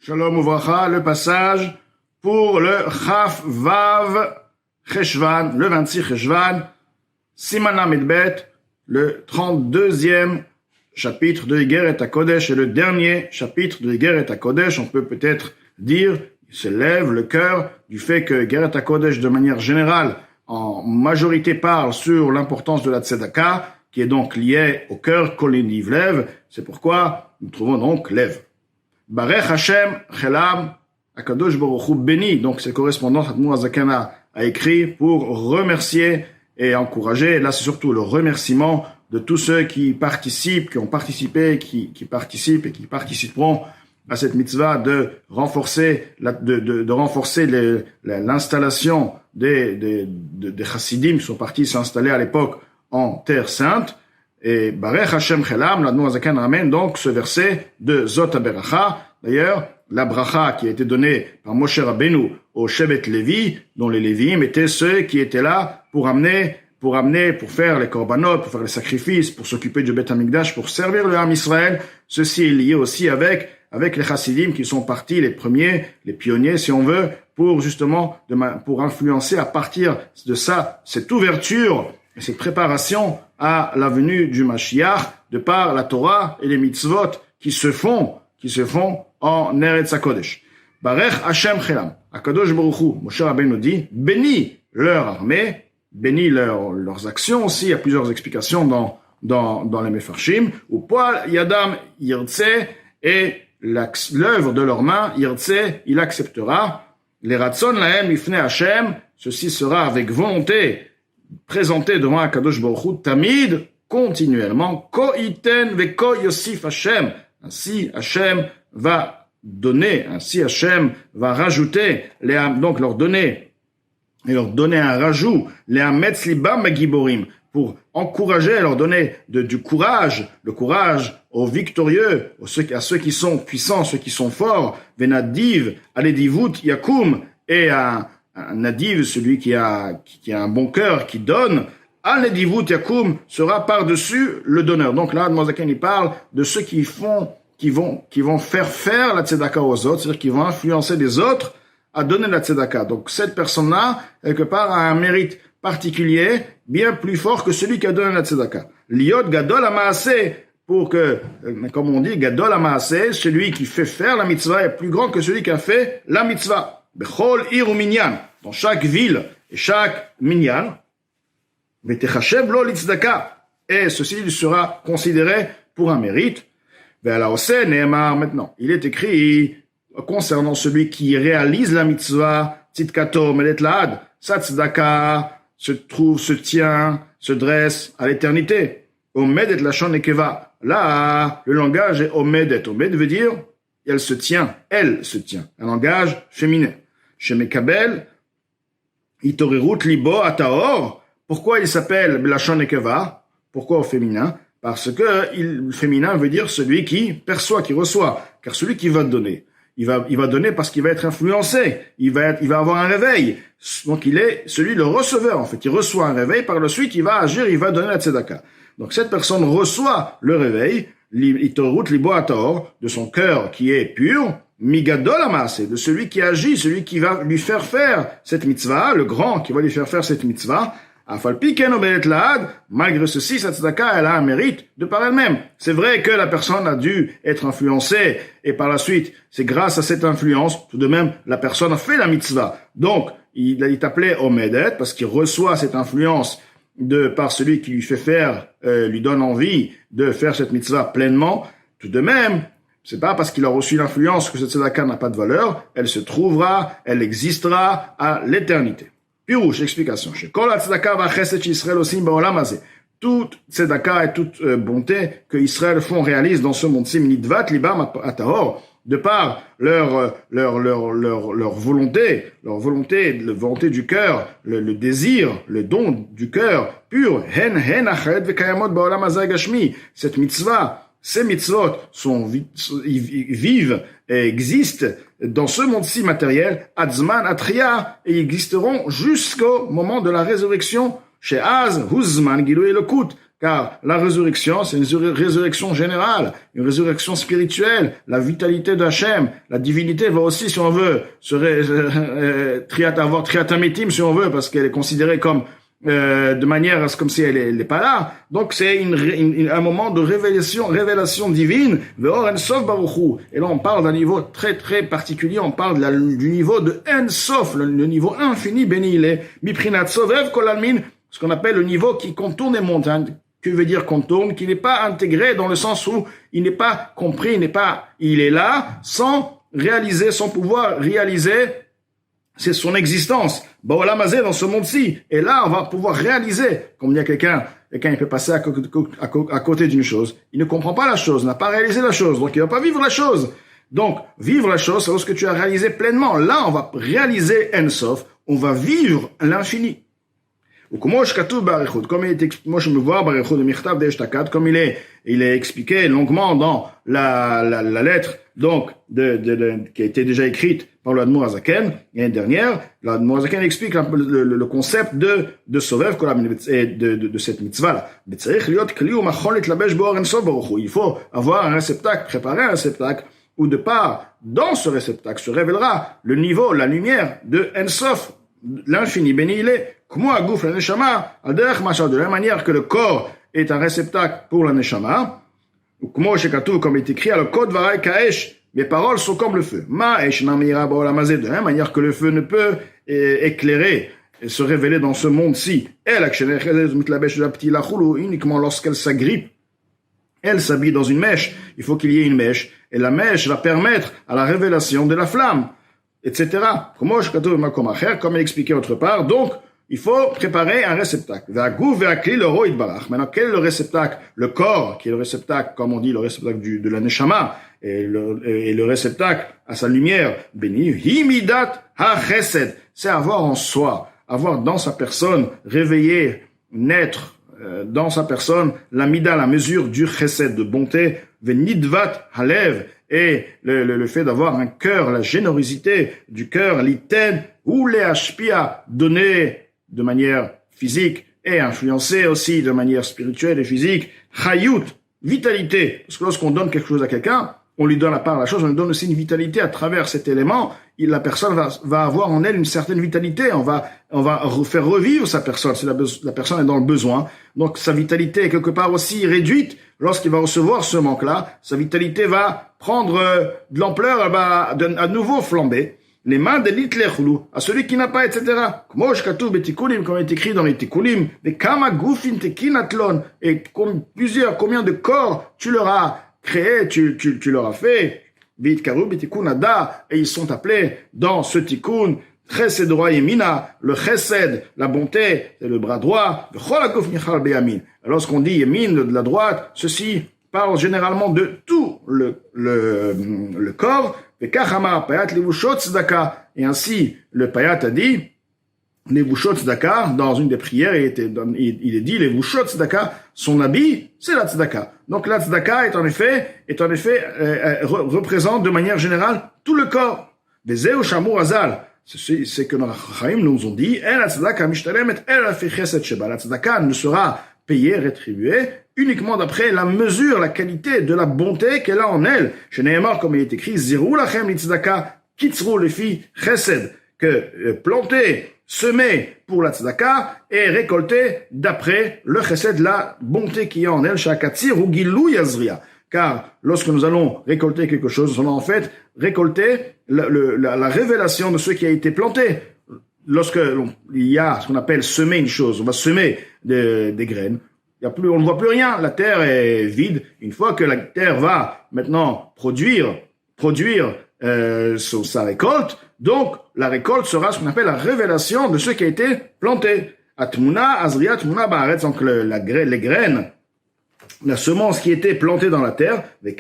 Shalom Uvracha, le passage pour le Chaf Vav Cheshvan, le 26 Cheshvan, Simana Medbet, le 32e chapitre de Igeret HaKodesh et le dernier chapitre de Igeret HaKodesh. On peut peut-être dire, il se lève le cœur du fait que Igeret HaKodesh, de manière générale, en majorité parle sur l'importance de la Tzedaka, qui est donc liée au cœur, Koliniv lève. C'est pourquoi nous trouvons donc lève. Barech Hashem Chelam Akadosh Baruch Hu béni. Donc c'est correspondant Hadmour Azakana a écrit pour remercier et encourager. Là c'est surtout le remerciement de tous ceux qui participent, qui ont participé, qui participent et qui participeront à cette mitzvah de renforcer l'installation des chassidim qui sont partis s'installer à l'époque en Terre Sainte. Et Barech Hashem Chelam, l'Admor Azakan ramène donc ce verset de Zot HaBeracha. D'ailleurs, la bracha qui a été donnée par Moshe Rabbeinu au Shevet Lévi, dont les Lévi'im étaient ceux qui étaient là pour faire les korbanot, pour faire les sacrifices, pour s'occuper du Beth Hamikdash, pour servir le Ham Israël. Ceci est lié aussi avec les chassidim qui sont partis, les premiers, les pionniers, si on veut, pour justement, pour influencer à partir de ça, cette ouverture et cette préparation à la venue du Mashiach, de par la Torah et les mitzvot qui se font en Eretz HaKodesh. Barech Hashem Chelam, Akadosh Baruch Hu, Moshe Rabbeinu dit, bénis leur armée, bénis leurs actions aussi. Il y a plusieurs explications dans les Mefarshim. Ou Poal Yadam Yirtse, et l'œuvre de leurs mains, Yirtse, il acceptera. Les Ratzon Lahem Ifne Hashem, ceci sera avec volonté présenté devant Akadosh Baruch Hu, Tamid, continuellement, Ko iten ve ko yosif Hashem. Ainsi Hashem va donner, ainsi Hashem va rajouter, donc leur donner un rajout, les ametz libam giborim, pour encourager, leur donner du courage, le courage aux victorieux, à ceux qui sont puissants, ceux qui sont forts, venadiv, aledivut yakum, et un nadiv, celui qui a un bon cœur, qui donne, aledivut yakum sera par-dessus le donneur. Donc là, Mozaken, il parle de ceux qui vont faire la tzedaka aux autres, c'est-à-dire qui vont influencer les autres à donner la tzedaka. Donc cette personne-là, quelque part, a un mérite particulier, bien plus fort que celui qui a donné la tzedaka. Liot gadol hamaaseh, pour que, comme on dit, gadol hamaaseh, celui qui fait faire la mitzvah est plus grand que celui qui a fait la mitzvah. Bechol ir u minyan, dans chaque ville et chaque minyan, vetechashev lo litzedaka, et ceci sera considéré pour un mérite. Ve'alaoseh ne'emar, maintenant, il est écrit concernant celui qui réalise la mitzvah, tzidkato melet lahad, sa tzedaka se tient, se dresse à l'éternité. Omedet lashon nekeva. Là, le langage est omedet. Omed veut dire, elle se tient. Un langage féminin. Shemekabel, itorerut libo ataor. Pourquoi il s'appelle lashon nekeva? Pourquoi au féminin? Parce que le féminin veut dire celui qui perçoit, qui reçoit. Car celui qui va donner, il va donner parce qu'il va être influencé. Il va avoir un réveil. Donc il est le receveur, en fait. Il reçoit un réveil, par la suite, il va agir, il va donner la tzedaka. Donc cette personne reçoit le réveil, itorut libo ataor, de son cœur qui est pur, migadol hamaaseh, de celui qui agit, celui qui va lui faire faire cette mitzvah, le grand qui va lui faire faire cette mitzvah. Afalpi ken omedet lahad, malgré ceci, cette tzedaka, elle a un mérite de par elle-même. C'est vrai que la personne a dû être influencée, et par la suite, c'est grâce à cette influence, tout de même, la personne a fait la mitzvah. Donc, il est appelé omedet, parce qu'il reçoit cette influence par celui qui lui fait faire, lui donne envie de faire cette mitzvah pleinement. Tout de même, c'est pas parce qu'il a reçu l'influence que cette tzedaka n'a pas de valeur, elle se trouvera, elle existera à l'éternité. Pirouche, explication. Toute tzedaka et toute bonté que Israël réalise dans ce monde-ci, nidvat libam atahor, de par leur volonté, la volonté du cœur, le désir, le don du cœur pur. Cette mitzvah, ces mitzvot vivent et existent dans ce monde-ci matériel, Adzman Atria, et existeront jusqu'au moment de la résurrection, chez Az, Huzman, Gilou Elokut, car la résurrection, c'est une résurrection générale, une résurrection spirituelle, la vitalité d'Hachem, la divinité va aussi, si on veut, avoir triatamétim, si on veut, parce qu'elle est considérée comme de manière comme si elle est pas là. Donc c'est un moment de révélation divine. Ve'or En Sof Baruch Hu. Et là on parle d'un niveau très très particulier. On parle du niveau de En Sof, le niveau infini béni il est. Miprinat Sovev Kol Almin, ce qu'on appelle le niveau qui contourne les montagnes. Que veut dire contourne? Qui n'est pas intégré dans le sens où il n'est pas compris, il est là sans réaliser, sans pouvoir réaliser. C'est son existence. Ba'olam hazeh, dans ce monde-ci. Et là, on va pouvoir réaliser. Comme il y a quelqu'un il peut passer à côté d'une chose. Il ne comprend pas la chose, n'a pas réalisé la chose. Donc, il va pas vivre la chose. Donc, vivre la chose, c'est lorsque tu as réalisé pleinement. Là, on va réaliser En Sof. On va vivre l'infini. Comme il est expliqué longuement dans la lettre, donc, qui a été déjà écrite par le Admour Hazaken, l'année dernière, l'Admour Hazaken explique le concept de Sovev, et de cette mitzvah-là. Il faut avoir un réceptacle, préparer un réceptacle, où de part, dans ce réceptacle, se révélera le niveau, la lumière de En Sof, l'infini béni il est, de la même manière que le corps est un réceptacle pour la neshama, comme est écrit, le code varay kaesh, mes paroles sont comme le feu. De la même manière que le feu ne peut éclairer et se révéler dans ce monde-ci, uniquement lorsqu'elle s'agrippe, elle s'habille dans une mèche, il faut qu'il y ait une mèche, et la mèche va permettre à la révélation de la flamme, etc. Comme il expliqué autre part, donc, il faut préparer un réceptacle. Maintenant, quel est le réceptacle? Le corps, qui est le réceptacle, comme on dit, le réceptacle de la neshama, et le réceptacle à sa lumière, béni, himidat ha-chesed, c'est avoir en soi, avoir dans sa personne, réveiller, naître, dans sa personne, la mida, la mesure du chesed, de bonté, venidvat halev, et le fait d'avoir un cœur, la générosité du cœur, l'iten, ou les hashpia, donner de manière physique et influencer aussi de manière spirituelle et physique, chayut, vitalité, parce que lorsqu'on donne quelque chose à quelqu'un, on lui donne à part la chose, on lui donne aussi une vitalité à travers cet élément, la personne va avoir en elle une certaine vitalité, on va faire revivre sa personne, si la personne est dans le besoin, donc sa vitalité est quelque part aussi réduite, lorsqu'il va recevoir ce manque-là, sa vitalité va prendre de l'ampleur, elle va à nouveau flamber, les mains de l'itlechlou, à celui qui n'a pas, etc. Comme est écrit dans les tikkunim, des kama gufin tekinatlon, et combien de corps tu leur as créé, tu leur as fait, vitkaru betikun ada, et ils sont appelés dans ce tikkun, chesed droit yemina, le chesed, la bonté, c'est le bras droit, v'chol haguf nichal beyamin. Lorsqu'on dit yemin, de la droite, ceci parle généralement de tout le corps, et ainsi, le Payat a dit, Levushot Tzedaka, dans une des prières, il est dit, Levushot Tzedaka, son habit, c'est la Tzedaka. Donc la Tzedaka représente de manière générale tout le corps. Vezeu Shamur Azal, c'est que nos Chaim nous ont dit, la Tzedaka mishtalemet el fi chesed sheba. La Tzedaka ne sera payée, rétribuée, uniquement d'après la mesure, la qualité de la bonté qu'elle a en elle. Chez Nehemar, comme il est écrit, Zirou lachem li tzedaka, kitzrou lefi chesed, que planter, semer pour la tzedaka et récolter d'après le chesed, la bonté qui est en elle, shakatzir ou gilou yazria. Car lorsque nous allons récolter quelque chose, nous allons en fait récolter la révélation de ce qui a été planté. Lorsque il y a ce qu'on appelle semer une chose, on va semer des graines, on ne voit plus rien, la terre est vide. Une fois que la terre va maintenant produire sa récolte, donc la récolte sera ce qu'on appelle la révélation de ce qui a été planté. Atmuna, azria, atmuna, ba'aretz, donc les graines, la semence qui était plantée dans la terre, de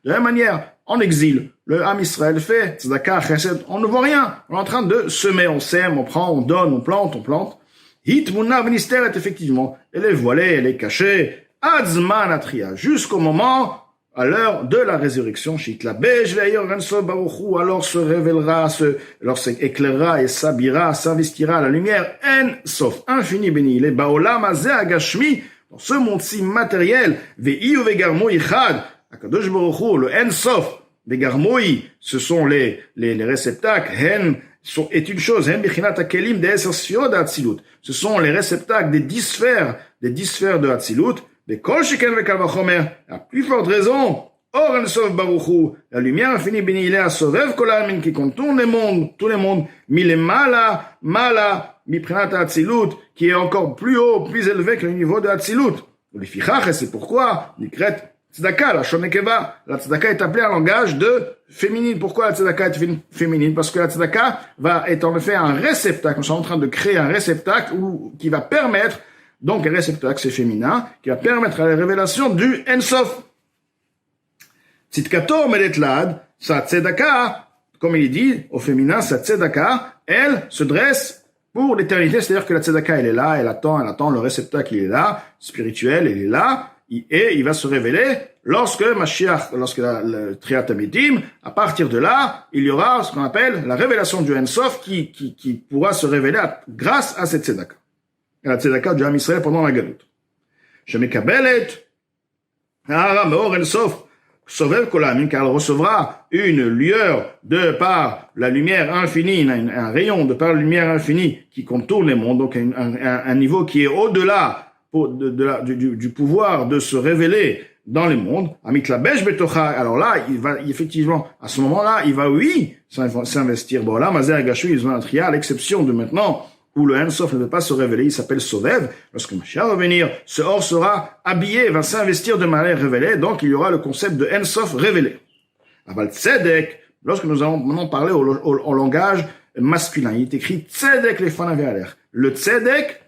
la même manière, en exil, le Ham Israël fait tzedaka, chesed, on ne voit rien, on est en train de semer, on sème, on prend, on donne, on plante, Hitmuna v'nisteret, effectivement, elle est voilée, elle est cachée, adzman atria, jusqu'au moment à l'heure de la résurrection, alors se révélera, alors s'éclairera et s'investira la lumière en sauf infini béni il est baolam hazeh agashmi, dans ce monde-ci matériel, ve'i ou vegarmoi chad, akadosh baruch hu, le en sauf, vegarmoi, ce sont les réceptacles, est une chose, ce sont les réceptacles des 10 sphères de Hatzilut, mais kol sheken ve kal vachomer, à plus forte raison, or en sof baruchu, la lumière infinie bénie il est à sovev kol ha'amin qui contourne tous les mondes, mile mala, miprinat Hatzilut, qui est encore plus haut, plus élevé que le niveau de Hatzilut. Le fichach, et c'est pourquoi, nikret tzedaka, la shonekeva, la tzedaka est appelée un langage de féminine. Pourquoi la tzedaka est féminine? Parce que la tzedaka est en effet un réceptacle. Nous sommes en train de créer un réceptacle qui va permettre, donc un réceptacle c'est féminin, qui va permettre à la révélation du Ensof. Tzidkato medetlad, sa tzedaka, comme il dit au féminin, sa tzedaka, elle se dresse pour l'éternité. C'est-à-dire que la tzedaka elle est là, elle attend, le réceptacle il est là, spirituel il est là, et il va se révéler lorsque le Triat Amitim, à partir de là, il y aura ce qu'on appelle la révélation du Ensof qui pourra se révéler grâce à cette tzedaka. La tzedaka du Ham Israël pendant la Galout. Je m'ekabelet, Hara Meor Ensof, Sovev Kolamim, car elle recevra une lueur de par la lumière infinie, un rayon de par la lumière infinie qui contourne les mondes, donc un niveau qui est au-delà du pouvoir de se révéler dans les mondes. Amitlabesh betocha. Alors là, il va effectivement, à ce moment-là, il va s'investir. Bon là, Mazer Gashu, ils ont un tria, à l'exception de maintenant où le Ensof ne veut pas se révéler, il s'appelle Sovev. Lorsque Mashiach va venir, ce Or sera habillé, va s'investir de manière révélée, donc il y aura le concept de Ensof révélé. Aval Tzedek, lorsque nous allons maintenant parler au langage masculin, il est écrit Tzedek les fanav. Le Tzedek,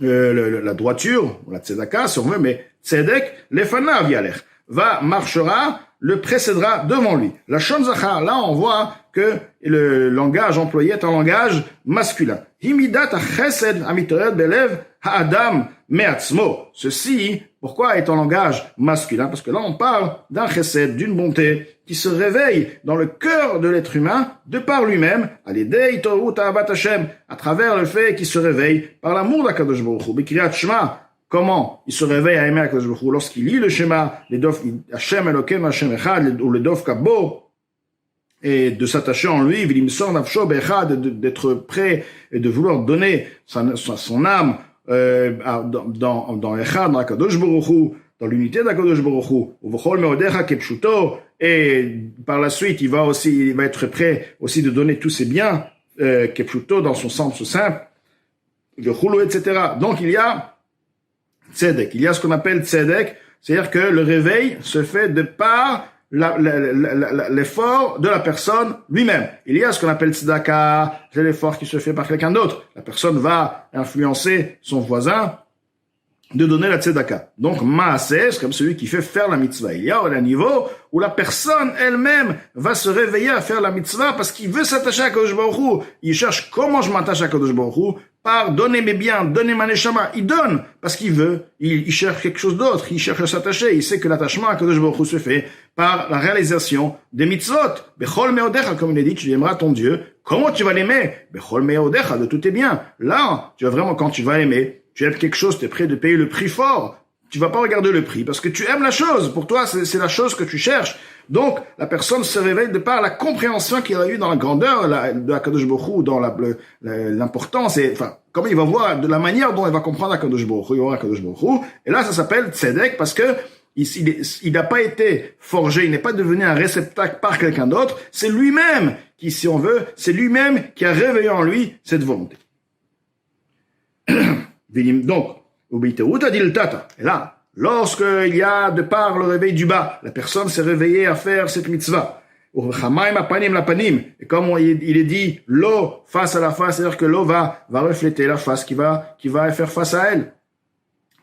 la droiture, ou la tzedaka, si on veut, mais tzedek, lefanav yaler, marchera, le précédera devant lui. La shon zachar, là, on voit que le langage employé est un langage masculin. Himidat ha-chesed amitored belev ha-adam me'atzmo. Ceci, pourquoi est un langage masculin? Parce que là, on parle d'un chesed, d'une bonté, qui se réveille dans le cœur de l'être humain, de par lui-même, à travers le fait qu'il se réveille par l'amour d'Akadosh Baruch Hu. B'kriyat Shema, comment il se réveille à aimer Akadosh Baruch Hu? Lorsqu'il lit le Shema, Hashem Elokeinu Hashem Echad, ou le Dov Kabo, et de s'attacher en lui, V'limsor nafsho be'echad, d'être prêt et de vouloir donner son âme dans Echad, dans Akadosh Baruch Hu, dans l'unité d'Akadosh Baruch Hu, Uv'chol me'odecha kepshuto, et par la suite, il va être prêt aussi de donner tous ses biens, kepshuto, dans son sens simple, le chulu, etc. Donc il y a tzedek, il y a ce qu'on appelle tzedek, c'est-à-dire que le réveil se fait de par l'effort de la personne lui-même. Il y a ce qu'on appelle tzedaka, c'est l'effort qui se fait par quelqu'un d'autre. La personne va influencer son voisin de donner la tzedaka. Donc, maaseh, c'est comme celui qui fait faire la mitzvah. Il y a un niveau où la personne elle-même va se réveiller à faire la mitzvah parce qu'il veut s'attacher à Kadosh Baruch Hu. Il cherche comment je m'attache à Kadosh Baruch Hu, par donner mes biens, donner ma neshama. Il donne parce qu'il veut. Il cherche quelque chose d'autre. Il cherche à s'attacher. Il sait que l'attachement à Kadosh Baruch Hu se fait par la réalisation des mitzvot. Bechol meodecha, comme il est dit, tu aimeras ton Dieu. Comment tu vas l'aimer? Bechol meodecha, de tous tes biens. Là, tu vas vraiment, quand tu vas aimer, tu aimes quelque chose, tu es prêt de payer le prix fort. Tu vas pas regarder le prix parce que tu aimes la chose. Pour toi, c'est la chose que tu cherches. Donc, la personne se réveille de par la compréhension qu'il a eue dans la grandeur de Akadosh Baruch Hu, dans l'importance et, enfin, comment il va voir, de la manière dont il va comprendre Akadosh Baruch Hu, il va voir Akadosh Baruch Hu. Et là, ça s'appelle tzedek parce que il n'a pas été forgé, il n'est pas devenu un réceptacle par quelqu'un d'autre. C'est lui-même qui, si on veut, c'est lui-même qui a réveillé en lui cette volonté. Donc, et là, lorsque il y a de par le réveil du bas, la personne s'est réveillée à faire cette mitzvah. Et comme il est dit, l'eau face à la face, c'est-à-dire que l'eau va refléter la face qui va faire face à elle.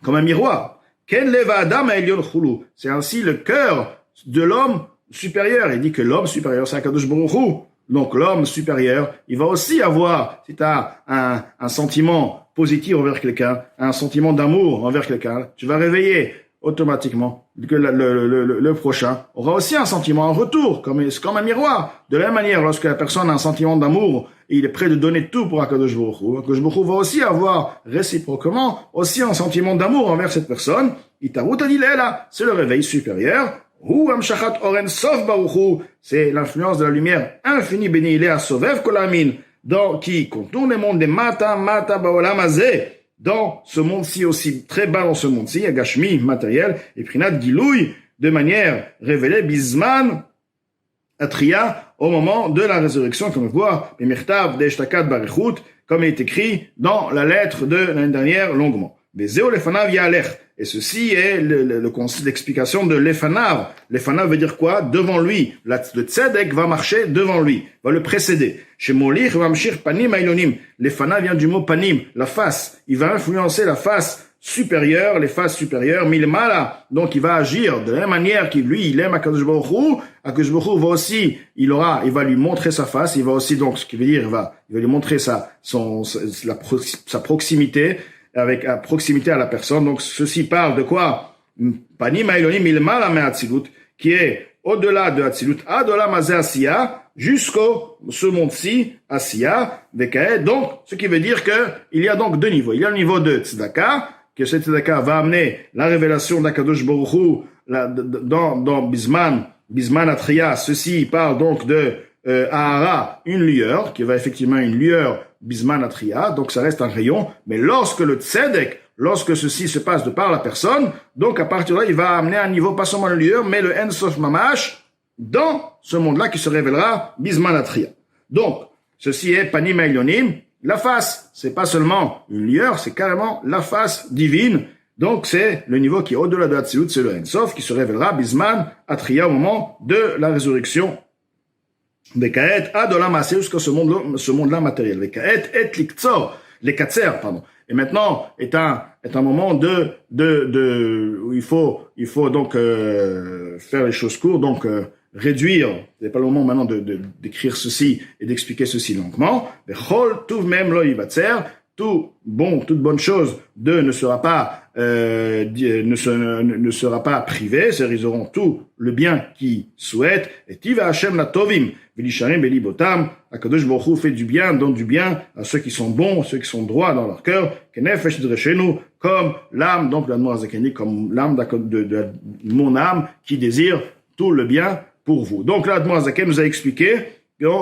Comme un miroir. C'est ainsi le cœur de l'homme supérieur. Il dit que l'homme supérieur, c'est Akadosh Baruch Hu. Donc l'homme supérieur, il va aussi avoir, si tu as un sentiment positif envers quelqu'un, un sentiment d'amour envers quelqu'un, tu vas réveiller automatiquement que le prochain aura aussi un sentiment en retour, c'est comme un miroir. De la même manière, lorsque la personne a un sentiment d'amour, et il est prêt de donner tout pour Akadosh Baruch Hu, Akadosh Baruch Hu va aussi avoir réciproquement aussi un sentiment d'amour envers cette personne. Itarut Adilela, c'est le réveil supérieur. Hu Amshachat Oren Sof Baruch Hu, c'est l'influence de la lumière infinie bénie il est à Sovev Kolamin, qui contourne les mondes des Mata Baolam Hazeh, dans ce monde-ci aussi, très bas dans ce monde-ci, Gashmi, matériel, et Prinat Gilouy, de manière révélée, Bisman, Atria, au moment de la résurrection, comme on voit, Mirtav Deshtakat Barichut, comme il est écrit dans la lettre de l'année dernière, longuement. Bezeo Lefanav Yalech. Et ceci est l'explication de Lefanav. Lefanav veut dire quoi? Devant lui. Le tzedek va marcher devant lui, va le précéder. Chez Molich, Vamshir Panim Ailonim. Lefanav vient du mot Panim, la face. Il va influencer la face supérieure, les faces supérieures, Milmala. Donc il va agir de la même manière qu'il lui, il aime Akadosh Baruch Hu. Akadosh Baruch Hu va aussi, il va lui montrer sa face. Il va aussi, donc, ce qui veut dire, il va lui montrer sa proximité, avec à proximité à la personne. Donc ceci parle de quoi? Panim Ailonim Milmala me Hatzilut, qui est au-delà de Hatzilut, Adola Mazé Asiya, jusqu'au ce monde-ci, Asiya, Vekae. Donc, ce qui veut dire que il y a donc deux niveaux. Il y a le niveau de Tzedaka, que ce Tzedaka va amener la révélation d'Akadosh Baruch Hu dans Bisman Atria. Ceci parle donc de Ahara, une lueur, qui va effectivement une lueur Bisman Atria, donc ça reste un rayon. Mais lorsque le Tzedek, lorsque ceci se passe de par la personne, donc à partir de là, il va amener un niveau, pas seulement le lueur, mais le Ensof Mamash, dans ce monde-là qui se révélera Bisman Atria. Donc, ceci est Panim Elyonim, la face. C'est pas seulement une lueur, c'est carrément la face divine. Donc, c'est le niveau qui est au-delà de Hatzilut, c'est le Ensof qui se révélera Bisman Atria au moment de la résurrection. Vekaet Adolam Aseh, jusqu'à ce monde-là matériel. Vekaet et Liktzor, les Katser, pardon. Et maintenant est un moment où il faut donc faire les choses courtes, donc réduire. C'est pas le moment maintenant d'écrire ceci et d'expliquer ceci longuement. Bechol tuv mem lo yivatzer, toute bonne chose ne sera pas privé, c'est-à-dire ils auront tout le bien qu'ils souhaitent. Et tiva Hashem la tovim v'lisharim belibotam, Akadosh Baruch Hu fait du bien, donne du bien à ceux qui sont bons, ceux qui sont droits dans leur cœur. Kenefesh dreshenu, comme l'âme, donc l'Admor Zakeni, comme l'âme de mon âme qui désire tout le bien pour vous. Donc l'Admor Zaken nous a expliqué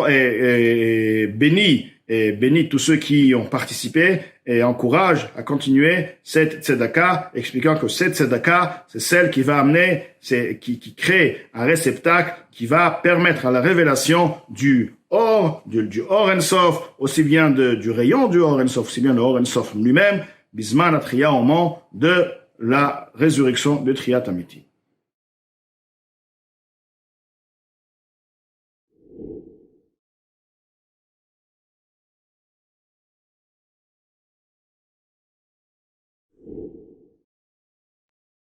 et béni tous ceux qui ont participé et encourage à continuer cette tzedaka, expliquant que cette tzedaka, c'est celle qui va amener, qui crée un réceptacle qui va permettre à la révélation du Or Ensof, aussi bien du rayon du Or Ensof, aussi bien le Or Ensof lui-même, Bisman Atria au moment de la résurrection de Triat Amiti.